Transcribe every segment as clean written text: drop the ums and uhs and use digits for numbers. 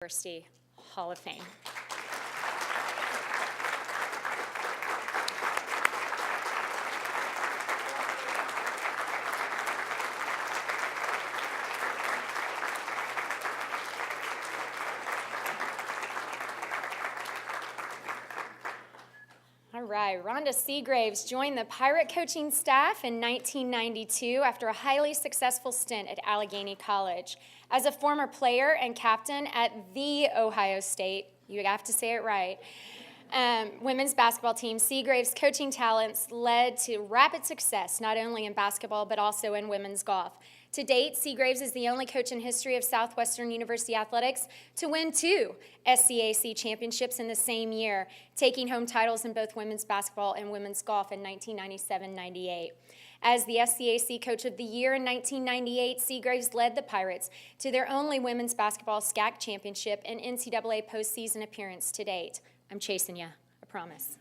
University Hall of Fame. All right, Rhonda Seagraves joined the Pirate coaching staff in 1992 after a highly successful stint at Allegheny College. As a former player and captain at the Ohio State, you have to say it right, women's basketball team, Seagraves' coaching talents led to rapid success, not only in basketball, but also in women's golf. To date, Seagraves is the only coach in history of Southwestern University athletics to win 2 SCAC championships in the same year, taking home titles in both women's basketball and women's golf in 1997-98. As the SCAC Coach of the Year in 1998, Seagraves led the Pirates to their only women's basketball SCAC championship and NCAA postseason appearance to date. I'm chasing you, I promise.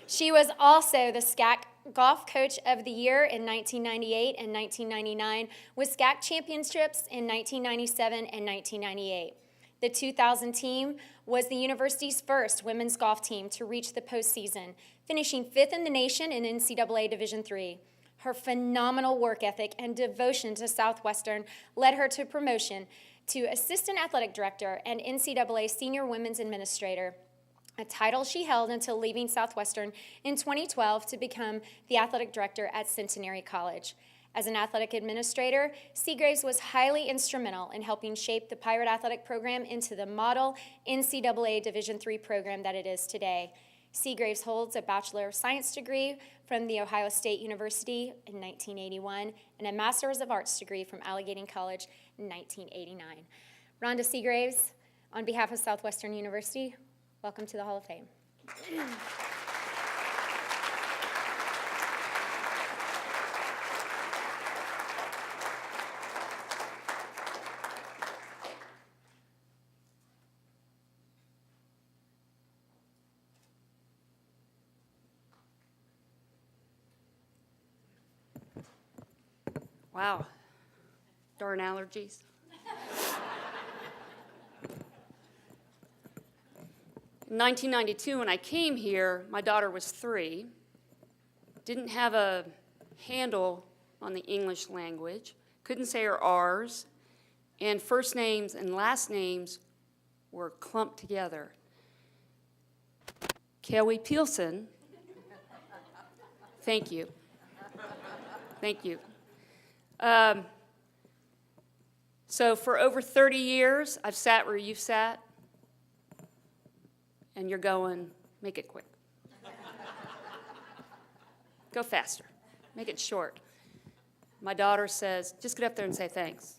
She was also the SCAC Golf Coach of the Year in 1998 and 1999, with SCAC championships in 1997 and 1998. The 2000 team was the university's first women's golf team to reach the postseason, finishing 5th in the nation in NCAA Division III. Her phenomenal work ethic and devotion to Southwestern led her to promotion to Assistant Athletic Director and NCAA Senior Women's Administrator, a title she held until leaving Southwestern in 2012 to become the athletic director at Centenary College. As an athletic administrator, Seagraves was highly instrumental in helping shape the Pirate athletic program into the model NCAA Division III program that it is today. Seagraves holds a Bachelor of Science degree from The Ohio State University in 1981 and a Master's of Arts degree from Allegheny College in 1989. Rhonda Seagraves, on behalf of Southwestern University, welcome to the Hall of Fame. Wow, darn allergies. In 1992, when I came here, my daughter was 3, didn't have a handle on the English language, couldn't say her R's, and first names and last names were clumped together. Kelly Peelson, thank you. Thank you. So for over 30 years, I've sat where you've sat, and you're going, make it quick. Go faster. Make it short. My daughter says, just get up there and say thanks.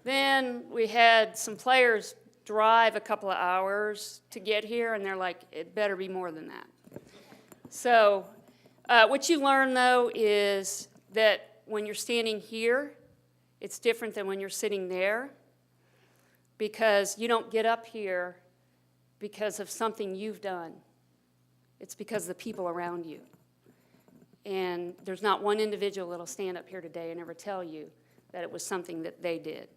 Then we had some players drive a couple of hours to get here, and they're like, it better be more than that. So what you learn, though, is that when you're standing here, it's different than when you're sitting there, because you don't get up here because of something you've done. It's because of the people around you. And there's not one individual that'll stand up here today and ever tell you that it was something that they did.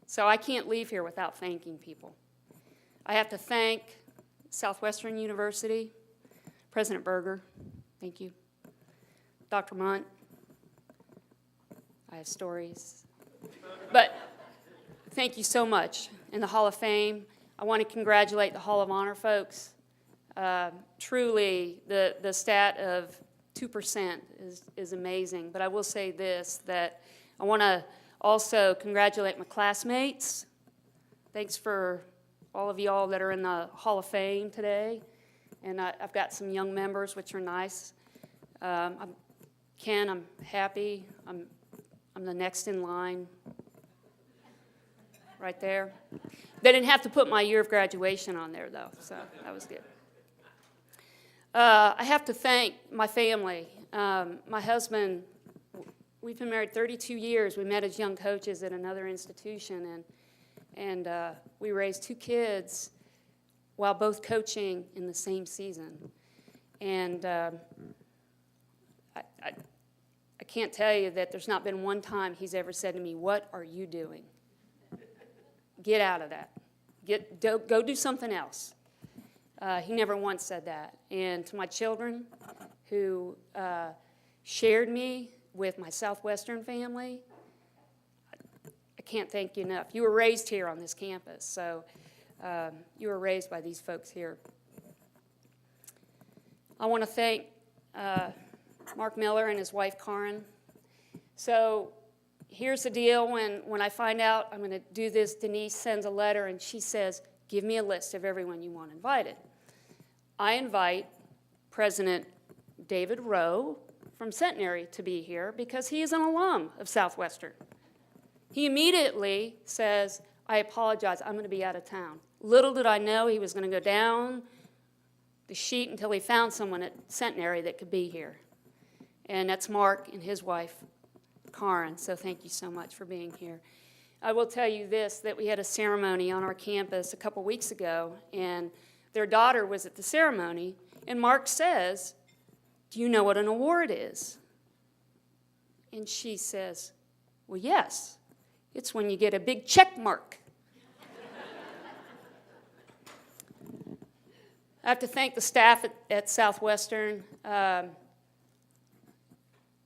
So I can't leave here without thanking people. I have to thank Southwestern University, President Berger, thank you. Dr. Munt, I have stories. But thank you so much. In the Hall of Fame, I want to congratulate the Hall of Honor folks. Truly, the stat of 2% is amazing. But I will say this, that I want to also congratulate my classmates. Thanks for all of y'all that are in the Hall of Fame today. And I've got some young members, which are nice. Ken, I'm happy. I'm the next in line, right there. They didn't have to put my year of graduation on there, though, so that was good. I have to thank my family. My husband, we've been married 32 years. We met as young coaches at another institution, and we raised 2 kids while both coaching in the same season. And I can't tell you that there's not been one time he's ever said to me, "What are you doing?" get out of that. Go do something else. He never once said that. And to my children who shared me with my Southwestern family, I can't thank you enough. You were raised here on this campus, so you were raised by these folks here. I want to thank Mark Miller and his wife, Karen. So here's the deal. When I find out I'm going to do this, Denise sends a letter, and she says, give me a list of everyone you want invited. I invite President David Rowe from Centenary to be here because he is an alum of Southwestern. He immediately says, I apologize, I'm going to be out of town. Little did I know he was going to go down the sheet until he found someone at Centenary that could be here. And that's Mark and his wife, Karen, so thank you so much for being here. I will tell you this, that we had a ceremony on our campus a couple weeks ago, and their daughter was at the ceremony, and Mark says, do you know what an award is? And she says, well, yes, it's when you get a big check mark. I have to thank the staff at Southwestern.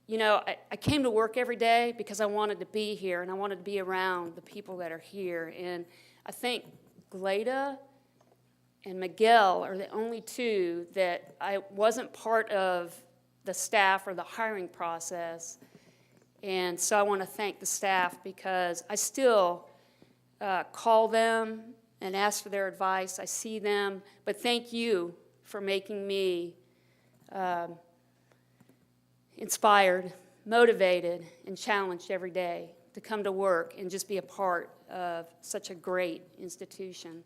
You know, I came to work every day because I wanted to be here and I wanted to be around the people that are here. And I think Glada and Miguel are the only two that I wasn't part of the staff or the hiring process. And so I want to thank the staff because I still call them and ask for their advice. I see them. But thank you for making me inspired, motivated, and challenged every day to come to work and just be a part of such a great institution.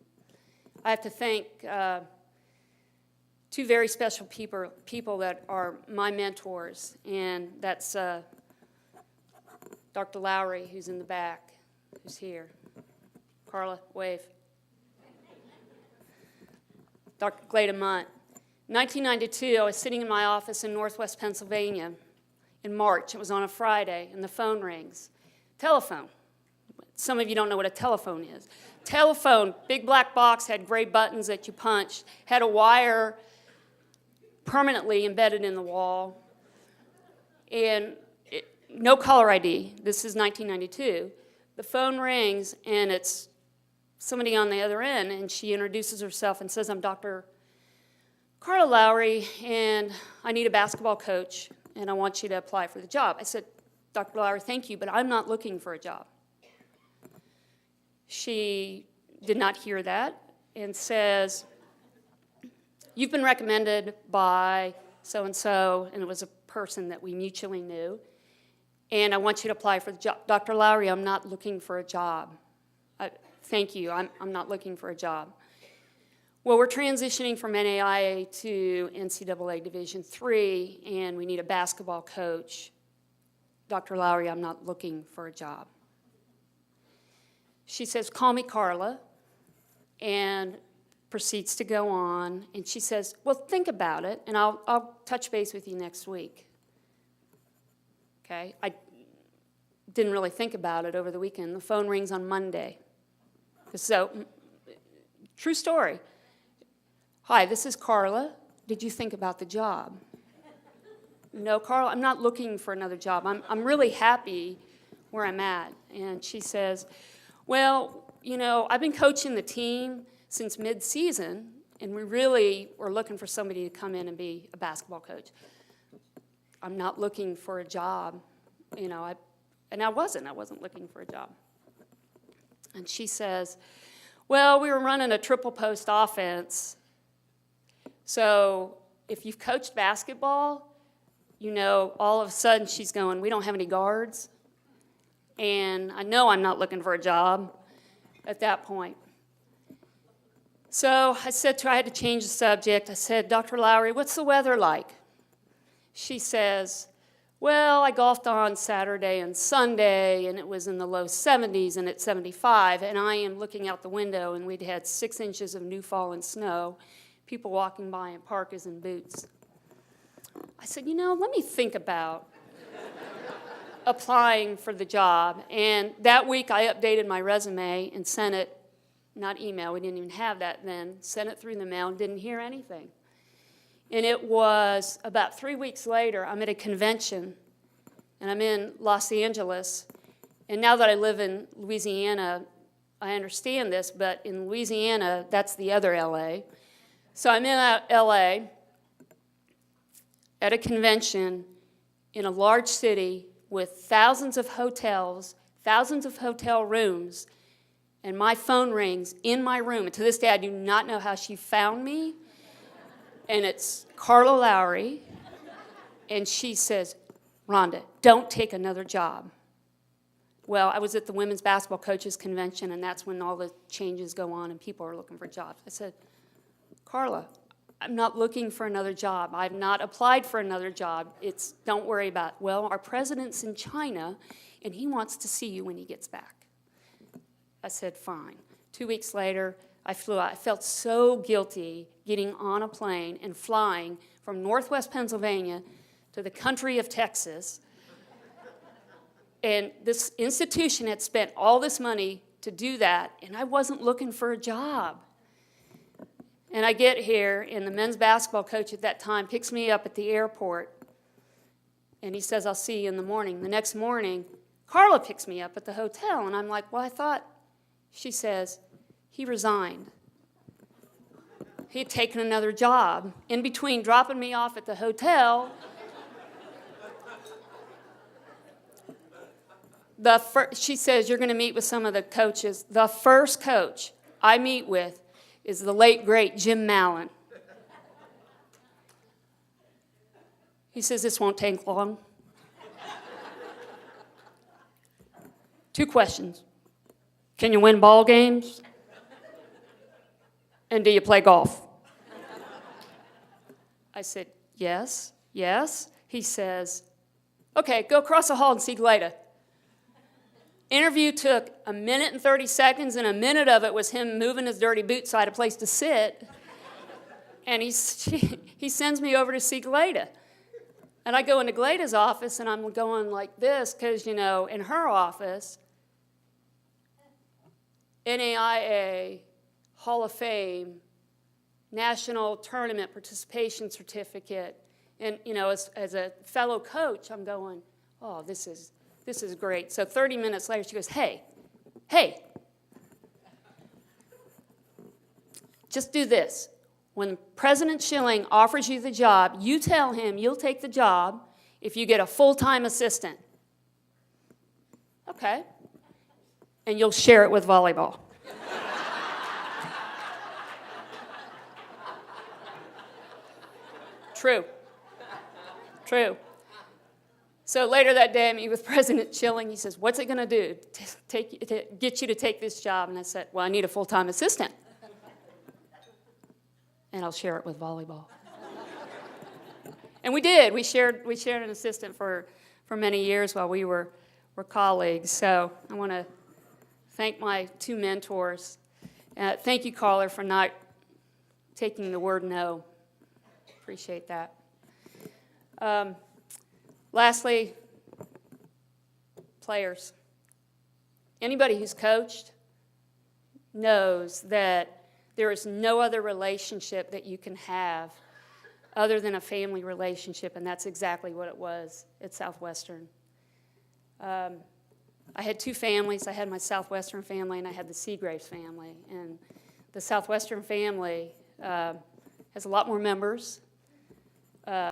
I have to thank two very special people that are my mentors, and that's Dr. Lowry, who's in the back, who's here. Carla, wave. Dr. Glada Munt. 1992, I was sitting in my office in Northwest Pennsylvania in March. It was on a Friday, and the phone rings. Telephone. Some of you don't know what a telephone is. Telephone, big black box, had gray buttons that you punched, had a wire permanently embedded in the wall, and no caller ID. This is 1992. The phone rings, and it's somebody on the other end, and she introduces herself and says, I'm Dr. Carla Lowry, and I need a basketball coach, and I want you to apply for the job. I said, Dr. Lowry, thank you, but I'm not looking for a job. She did not hear that and says, you've been recommended by so-and-so, and it was a person that we mutually knew, and I want you to apply for the job. Dr. Lowry, I'm not looking for a job. Thank you, I'm not looking for a job. Well, we're transitioning from NAIA to NCAA Division III, and we need a basketball coach. Dr. Lowry, I'm not looking for a job. She says, call me Carla, and proceeds to go on. And she says, well, think about it, and I'll touch base with you next week. Okay? I didn't really think about it over the weekend. The phone rings on Monday. So, true story. Hi, this is Carla. Did you think about the job? No, Carla, I'm not looking for another job. I'm really happy where I'm at. And she says, well, you know, I've been coaching the team since mid-season, and we really were looking for somebody to come in and be a basketball coach. I'm not looking for a job, you know, I wasn't looking for a job. And she says, well, we were running a triple post offense. So if you've coached basketball, you know, all of a sudden she's going, we don't have any guards. And I know I'm not looking for a job at that point. So I said to her, I had to change the subject. I said, Dr. Lowry, what's the weather like? She says, well, I golfed on Saturday and Sunday, and it was in the low 70s, and it's 75, and I am looking out the window, and we'd had 6 inches of new fallen snow, people walking by in parkas and boots. I said, you know, let me think about applying for the job. And that week I updated my resume and sent it not email, we didn't even have that then, sent it through the mail and didn't hear anything. And it was about 3 weeks later, I'm at a convention, and I'm in Los Angeles. And now that I live in Louisiana, I understand this, but in Louisiana, that's the other LA. So I'm in LA at a convention in a large city with thousands of hotels, thousands of hotel rooms, and my phone rings in my room. And to this day, I do not know how she found me. And it's Carla Lowry, and she says, Rhonda, don't take another job. Well, I was at the Women's Basketball Coaches Convention, and that's when all the changes go on and people are looking for jobs. I said, Carla, I'm not looking for another job. I've not applied for another job. Don't worry about it. Well, our president's in China, and he wants to see you when he gets back. I said, fine. 2 weeks later, I flew out. I felt so guilty getting on a plane and flying from Northwest Pennsylvania to the country of Texas. And this institution had spent all this money to do that, and I wasn't looking for a job. And I get here, and the men's basketball coach at that time picks me up at the airport, and he says, I'll see you in the morning. The next morning, Carla picks me up at the hotel, and I'm like, well, I thought, she says, he resigned. He had taken another job. In between dropping me off at the hotel, she says, you're going to meet with some of the coaches. The first coach I meet with is the late, great Jim Mallon. He says, this won't take long. 2 questions. Can you win ball games? And do you play golf? I said, yes, yes. He says, okay, go across the hall and see Gleda. Interview took 1 minute and 30 seconds, and 1 minute of it was him moving his dirty boots so I had a place to sit. And he sends me over to see Gleda. And I go into Gleda's office, and I'm going like this, because, in her office, NAIA, Hall of Fame, National Tournament Participation Certificate. And, as a fellow coach, I'm going, oh, this is great. So 30 minutes later, she goes, hey, just do this. When President Schilling offers you the job, you tell him you'll take the job if you get a full-time assistant. Okay. And you'll share it with volleyball. True. So later that day, I meet with President Schilling. He says, what's it going to do to get you to take this job? And I said, well, I need a full-time assistant. And I'll share it with volleyball. And we did. We shared an assistant for many years while we were colleagues. So I want to thank my 2 mentors. Thank you, caller, for not taking the word no. Appreciate that. Lastly, players. Anybody who's coached knows that there is no other relationship that you can have other than a family relationship, and that's exactly what it was at Southwestern. I had 2 families. I had my Southwestern family, and I had the Seagraves family. And the Southwestern family has a lot more members